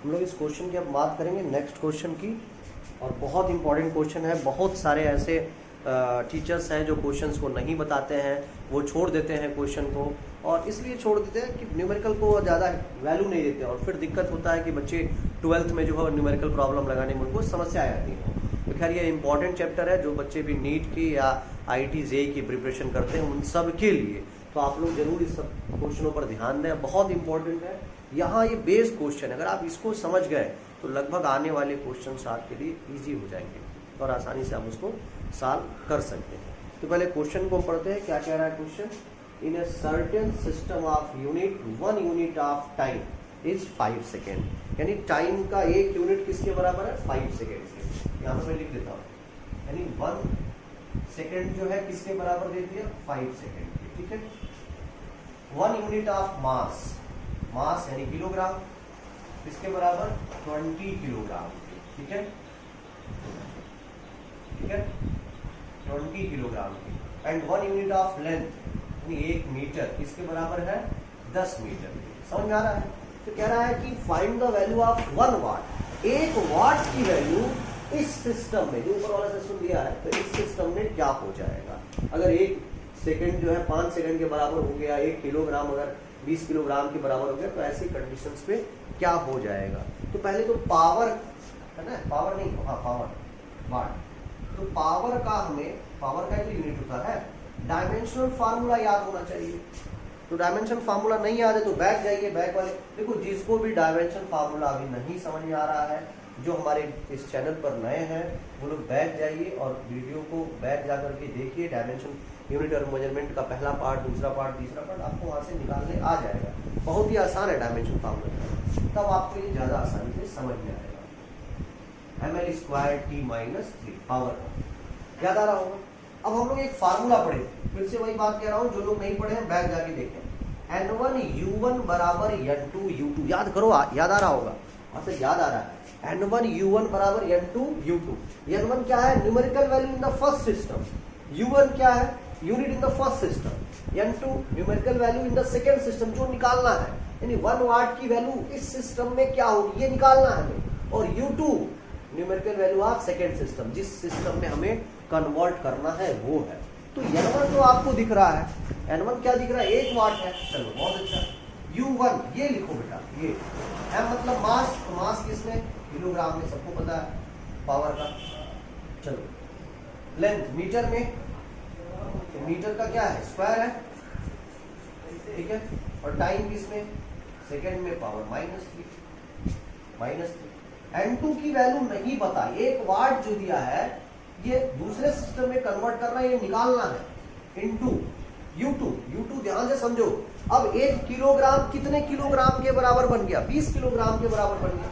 हम लोग इस क्वेश्चन की अब बात करेंगे नेक्स्ट क्वेश्चन की, और बहुत इंपॉर्टेंट क्वेश्चन है। बहुत सारे ऐसे टीचर्स हैं जो क्वेश्चंस को नहीं बताते हैं, वो छोड़ देते हैं क्वेश्चन को, और इसलिए छोड़ देते हैं कि न्यूमेरिकल को ज़्यादा वैल्यू नहीं देते, और फिर दिक्कत होता है कि बच्चे 12th में जो है न्यूमेरिकल प्रॉब्लम लगाने में उनको समस्या आ जाती है। तो खैर ये इंपॉर्टेंट चैप्टर है, जो बच्चे भी नीट की या IIT JEE की प्रिपरेशन करते हैं उन सब के लिए, तो आप लोग जरूर इस सब क्वेश्चनों पर ध्यान दें, बहुत इंपॉर्टेंट है। यहाँ ये बेस क्वेश्चन है, अगर आप इसको समझ गए तो लगभग आने वाले क्वेश्चन आपके लिए ईजी हो जाएंगे और आसानी से आप उसको सॉल्व कर सकते हैं। तो पहले क्वेश्चन को पढ़ते हैं। क्या कह रहा है question? In a certain system of unit 1 unit of time is 5 second, यानी टाइम का एक यूनिट किसके बराबर है? 5 सेकेंड के। यहाँ पर मैं लिख देता हूँ, यानी 1 सेकेंड जो है किसके बराबर दे दिया? 5 सेकेंड के। ठीक है। 1 यूनिट ऑफ मास, मास यानी किलोग्राम, किसके बराबर? 20 किलोग्राम। ठीक है, ठीक है, 20 किलोग्राम की। एंड 1 यूनिट ऑफ लेंथ यानी 1 मीटर, किसके बराबर है? 10 मीटर। समझ में आ रहा है? तो कह रहा है कि फाइंड द वैल्यू ऑफ 1 वाट, 1 वाट की वैल्यू इस सिस्टम में, जो ऊपर वाला सिस्टम दिया है, तो इस सिस्टम में क्या हो जाएगा अगर 1 सेकेंड जो है 5 सेकेंड के बराबर हो गया, 1 किलोग्राम अगर 20 किलोग्राम के बराबर हो गया, तो ऐसी कंडीशंस पे क्या हो जाएगा। तो पहले तो पावर है ना, पावर नहीं, हाँ पावर, वाट। तो पावर का हमें, पावर का जो यूनिट होता है, डायमेंशनल फार्मूला याद होना चाहिए। तो डायमेंशन फार्मूला नहीं याद है तो बैक जाइए, बैक वाले देखो, जिसको भी डायमेंशन फार्मूला अभी नहीं समझ में आ रहा है, जो हमारे इस चैनल पर नए हैं, वो लोग बैक जाइए और वीडियो को बैक जा करके देखिए। डायमेंशन यूनिट और मेजरमेंट का पहला पार्ट, दूसरा पार्ट, तीसरा पार्ट आपको वहाँ से निकालने आ जाएगा। बहुत ही आसान है डायमेंशन फार्मूला, तब आपको ये ज़्यादा आसानी से समझ में आएगा। ml²T-3 पावर, याद आ रहा होगा। अब हम लोग एक फार्मूला पढ़े, फिर से वही बात कह रहा हूँ, जो लोग नहीं पढ़े हैं बैक जाके देखें। N1U1 बराबर N2U2, याद करो, याद आ रहा होगा, आपसे याद आ रहा है। N1U1 बराबर N2U2। N1 क्या है? Numerical value in the first system. U1 क्या है? Unit in the first system. N2 numerical value in the second system, जो निकालना है, यानी 1 वाट की वैल्यू इस सिस्टम में क्या होगी, ये निकालना है हमें। और U2 numerical value of second system, जिस सिस्टम में हमें कन्वर्ट करना है वो है। तो N1 तो आपको दिख रहा है, N1 क्या दिख रहा है? 1 वाट है। चलो बहुत अच्छा। U1 ये लिखो बेटा, ये M मतलब मास, तो मास किसमें? किलोग्राम में, सबको पता है पावर का। चलो लेंथ मीटर में, तो मीटर का क्या है? स्क्वायर है। ठीक है। और टाइम किसमें? सेकेंड में, पावर -3। N2 की वैल्यू नहीं पता, 1 वाट जो दिया है ये दूसरे सिस्टम में कन्वर्ट करना है, ये निकालना है। इनटू U2 ध्यान से समझो। अब 1 किलोग्राम कितने किलोग्राम के बराबर बन गया? 20 किलोग्राम के बराबर बन गया,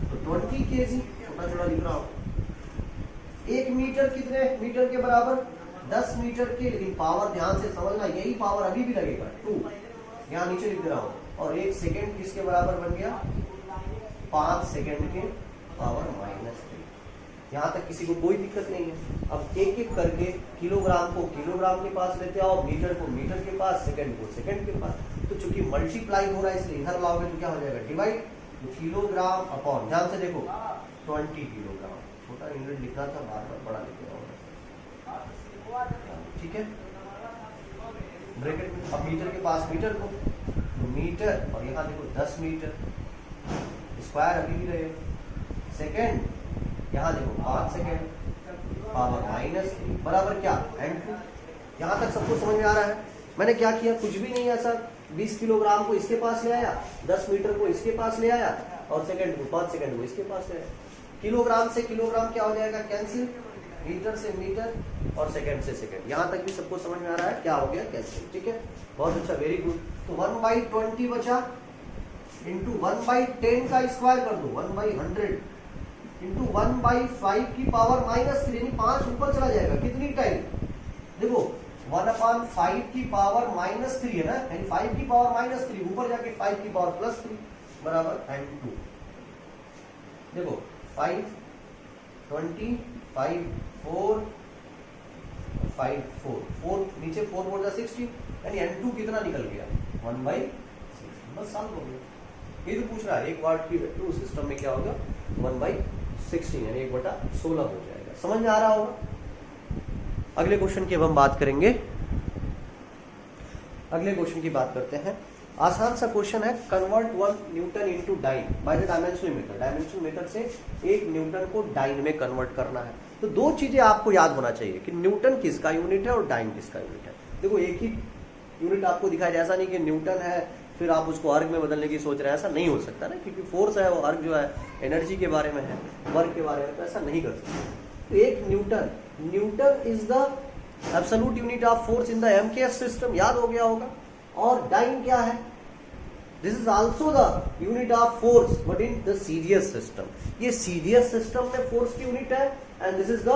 तो 20 kg, छोटा छोटा लिख रहा हूं। 1 मीटर कितने मीटर के बराबर? 10 मीटर के। लेकिन पावर ध्यान से समझना, यही पावर अभी भी लगेगा, 2, यहाँ नीचे लिख रहा हूं। और 1 सेकेंड किसके बराबर बन गया? 5 सेकेंड के पावर -3। यहाँ तक किसी को कोई दिक्कत नहीं है। अब एक एक करके किलोग्राम को किलोग्राम के पास लेते आओ, मीटर को मीटर के पास, सेकंड को सेकंड के पास। तो चूंकि मल्टीप्लाई हो रहा है इसलिए इधर लाओगे तो क्या हो जाएगा? डिवाइड। तो किलोग्राम अपॉन, ध्यान से देखो, 20 किलोग्राम। छोटा यूनिट लिखना था, बार बार बड़ा लिख रहा हूँ। ठीक है, ब्रैकेट में। अब मीटर के पास मीटर को, तो मीटर, और यहाँ देखो 10 मीटर, स्क्वायर अभी भी रहे। सेकेंड, यहाँ देखो 5 सेकेंड, पावर -3 बराबर क्या? N2। यहाँ तक सबको समझ में आ रहा है? मैंने क्या किया? कुछ भी नहीं है सर। 20 किलोग्राम को इसके पास ले आया, 10 मीटर को इसके पास ले आया, और सेकेंड को 5 सेकेंड को इसके पास ले आया। किलोग्राम से किलोग्राम क्या हो जाएगा? कैंसिल। मीटर से मीटर, और सेकेंड से सेकेंड। यहाँ तक भी सबको समझ में आ रहा है? क्या हो गया? कैंसिल। ठीक है, बहुत अच्छा, वेरी गुड। तो 1/20 बचा, इंटू 1/10 का स्क्वायर कर दो, 1/100, इंटू 1/5 की पावर -3, यानी 5 ऊपर चला जाएगा। कितनी टाइम? देखो 1/5 की पावर -3 है ना, यानी 5 की पावर -3 ऊपर जाके 5 की पावर +3 बराबर N2। देखो 5, 20, 5, 4, 5, 4 नीचे 4 4 60, यानी N2 कितना निकल गया? 1/6। बस सॉल्व हो गया। ये तो पूछ रहा है 1 वाट की वैल्यू उस सिस्टम में क्या होगा 1/16 यानी 1/16 हो जाएगा। समझ में आ रहा होगा। अगले क्वेश्चन की अब हम बात करेंगे। अगले क्वेश्चन की बात करते हैं। आसान सा क्वेश्चन है, convert 1 newton into dyne by the dimensional method. Dimensional method से 1 न्यूटन को डाइन में कन्वर्ट करना है। तो दो चीजें आपको याद होना चाहिए कि न्यूटन किसका यूनिट है और डाइन किसका यूनिट है। देखो एक ही यूनिट आपको दिखाया जाए, ऐसा नहीं कि न्यूटन है फिर आप उसको अर्ग में बदलने की सोच रहे हैं, ऐसा नहीं हो सकता ना, क्योंकि फोर्स है वो अर्ग जो है एनर्जी के बारे में है, वर्क के बारे में, तो ऐसा नहीं कर सकते। तो एक Newton is the absolute unit of force in the MKS system, याद हो गया होगा। और डाइन क्या है, this is also the unit of force but in the serious system. ये सीरियस सिस्टम में फोर्स की यूनिट है and this is the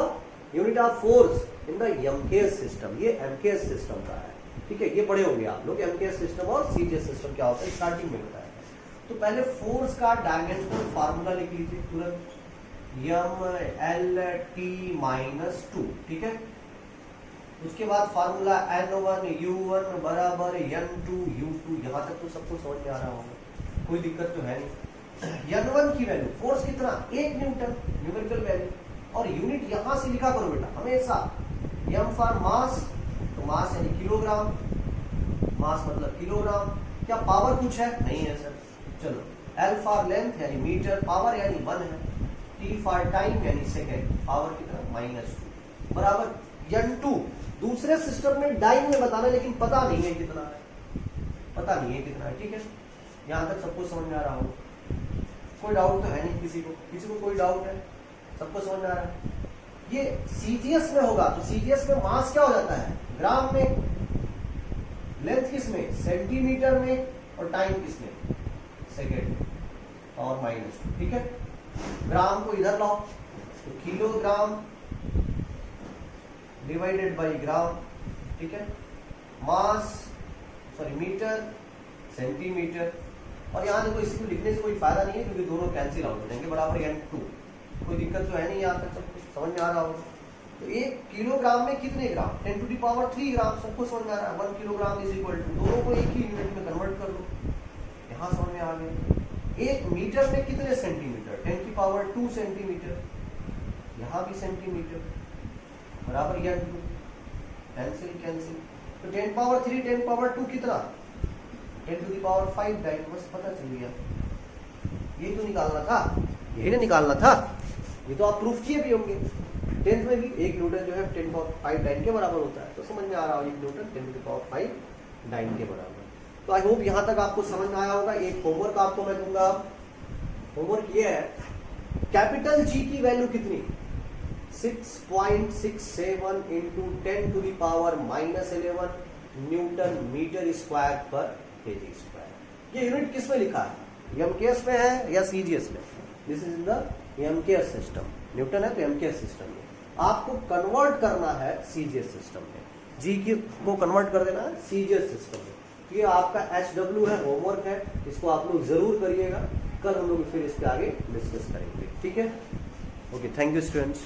unit of force in the MKS system. ये एमकेएस सिस्टम का है, ठीक है, ये पढ़े होंगे आप लोग एमकेएस सिस्टम और सीरियस सिस्टम क्या होता है, स्टार्टिंग में बताया। तो पहले फोर्स का डायमेंशनल फार्मूला लिख लीजिए तुरंत, MLT-2, ठीक है। उसके बाद फार्मूला N1U1 बराबर N2U2। यहां तक तो सबको समझ में आ रहा होगा, कोई दिक्कत तो है नहीं। N1 की वैल्यू फोर्स कितना 1 न्यूटन, न्यूमेरिकल वैल्यू, और यूनिट यहां से लिखा करो बेटा हमेशा। M फॉर मास, तो मास यानी किलोग्राम, मास मतलब किलोग्राम। क्या पावर कुछ है, नहीं है सर, चलो। L फॉर लेंथ यानी मीटर, पावर यानी 1 है। T फॉर टाइम यानी सेकेंड, पावर कितना -2 बराबर N2। दूसरे सिस्टम में डाइन में बताना, लेकिन पता नहीं है कितना है, पता नहीं है कितना है, ठीक है। यहां तक सबको समझ में आ रहा हो, कोई डाउट तो है नहीं किसी को कोई डाउट है, सबको समझ में आ रहा है। ये सीजीएस में होगा, तो सीजीएस में मास क्या हो जाता है ग्राम में, लेंथ किस में सेंटीमीटर में, और टाइम किस में सेकेंड, और -2, ठीक है। ग्राम को इधर लाओ, तो किलोग्राम डिवाइडेड बाय ग्राम, ठीक है। मास मीटर सेंटीमीटर, और यहाँ देखो इसी को लिखने से कोई फायदा नहीं है क्योंकि दोनों कैंसिल आउट हो जाएंगे, बराबर N2। कोई दिक्कत तो है नहीं, यहाँ तक सबको समझ में आ रहा होगा। तो 1 किलोग्राम में कितने ग्राम, 10⁻³ ग्राम, सबको समझ में आ रहा है। 1 किलोग्राम इज इक्वल टू, दोनों को एक ही यूनिट में कन्वर्ट कर लो, यहाँ समझ में आ गया। 1 मीटर में कितने सेंटीमीटर, 10⁻² सेंटीमीटर, यहाँ भी सेंटीमीटर, बराबर N2। कैंसिल, तो 10⁻³ 10⁻² कितना 10⁵ डाइन, बस पता चल गया। ये तो निकालना था, यही ना निकालना था, ये तो आप प्रूफ किए भी होंगे। 10th में भी 1 न्यूटन जो है 10⁵ डाइन के बराबर होता है, तो समझ में आ रहा है 1 न्यूटन 10⁵ डाइन के बराबर। तो आई होप यहाँ तक आपको समझ में आया होगा। एक होमवर्क आपको मैं दूंगा, होमवर्क ये है, कैपिटल जी की वैल्यू कितनी 6.67 इंटू 10⁻⁻11 न्यूटन मीटर स्क्वायर पर केजी स्क्वायर। ये यूनिट किस में लिखा है, एमकेएस में है या सीजीएस में? This is in the MKS system. Newton है तो एमकेएस सिस्टम में, आपको कन्वर्ट करना है सीजीएस सिस्टम में, जी को कन्वर्ट कर देना है सीजीएस सिस्टम में। ये आपका HW है, होमवर्क है, इसको आप लोग जरूर करिएगा। कल हम लोग फिर इसके आगे डिस्कस करेंगे, ठीक है। Okay, thank you students.